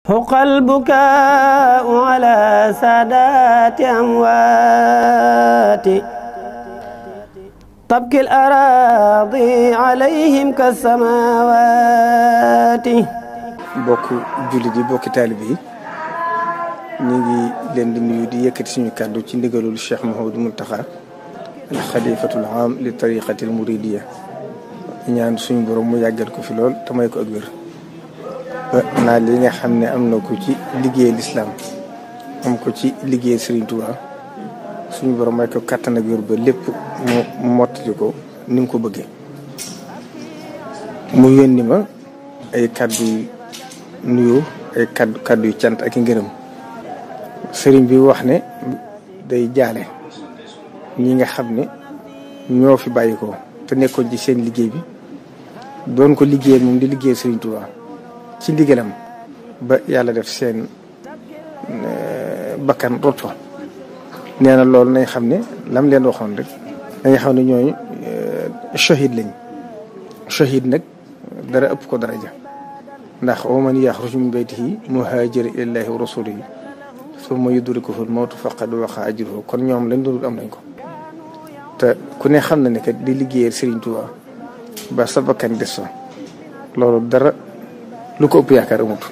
حق البكاء على سادات أموات تبكي الأراضي عليهم كالسماوات bokk jullit yi bokki taalibe yi ñu ngi leen di nuyu di yëkkati suñu kàddu ci ndigalul Cheikh Mouhamadou Mountakha al xalifatul aam li tariqatil muridiyya ñaan suñu borom mu yàggal ko fi lool te may ko ak wér ba naa li nga xam ne am na ko ci liggéey lislaam am ko ci liggéey Serigne Touba suñu borom may ko kàttan ak wér ba lépp mu mottali ko ni mu ko bëggee mu yónni ma ay kàddu nuyoo ay kàddu yu cant ak i ngërëm sëriñ bi wax ne day jaale ñi nga xam ne ñoo fi bàyyi ko te nekkoon ci seen liggéey bi doon ko liggéeyal moom di liggéey Sëriñ Tuubaa ci ndigalam ba yàlla def seen bakkan rot fa nee na loolu nañ xam ne lam leen waxoon rek dañu xam ne ñooñu shahid lañ shahid nag dara ëpp ko daraja ndax wa man yaxruj min baytihi muhaajira ilallaahi wa rasuulihi summa yudrikuhu l-mawtu faqad waqa ajruhu kon ñoom lañ doon am nañ ko te ku ne xam na ne kat di liggéeyal Serigne Touba ba sa bakkan des fa loolu dara lu ko ëpp yaakaar amut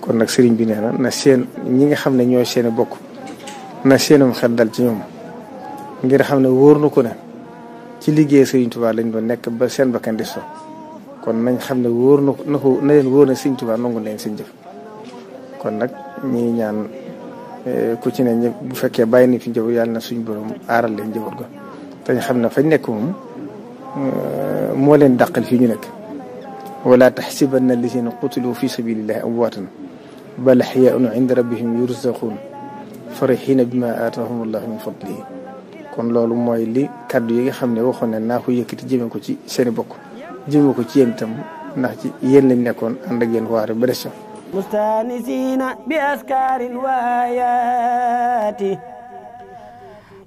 kon nag Serigne bi nee na seen ñi nga xam ne ñooy seen bokk na seenum xel dal ci ñoom ngir xam ne wóor na ko ne ci liggéeyal Serigne Touba lañ doon nekk ba seen bakkan des fa kon nañ xam ne wóor na ko na leen wóor na Serigne Touba nangu leen seen jëf kon nag ñi ñaan ku ci ne ñëpp bu fekkee bàyyi na fi njaboot yàlla na suñu borom aaral leen njaboot ga te ñu xam ne fañ nekk moom moo leen dàqal fii ñu nekk wala taxsibanna allazina qutilu fi sabilillahi amwaatan bal ahyaa'un inda rabbihim yurzaquun farihina bima aatahum allahu min fadlihi kon loolu mooy li kaddu yi nga xam ne waxoon ne naa ko yëkkati jëme ko ci seeni bokk jëme ko ci yéen itam ndax ci yéen lañ nekkoon ànd ak yéen waare ba des مستانسين بأذكار وآيات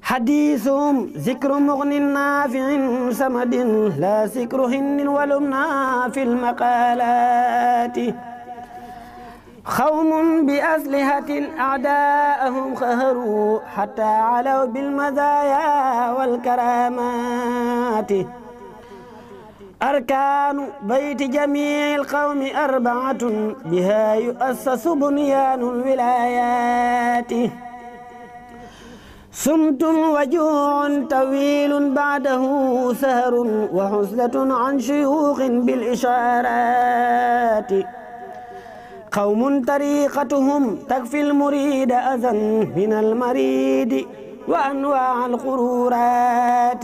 حديثهم ذكر مغن نافع سمد لا ذكر هن ولمنا في المقالات قوم بأسلحة أعداءهم خهروا حتى علوا بالمزايا والكرامات أركان بيت جميع القوم أربعة بها يؤسس بنيان الولايات صمت وجوع طويل بعده سهر وحزلة عن شيوخ بالإشارات قوم طريقتهم تكفي المريد أذى من المريد وأنواع القرورات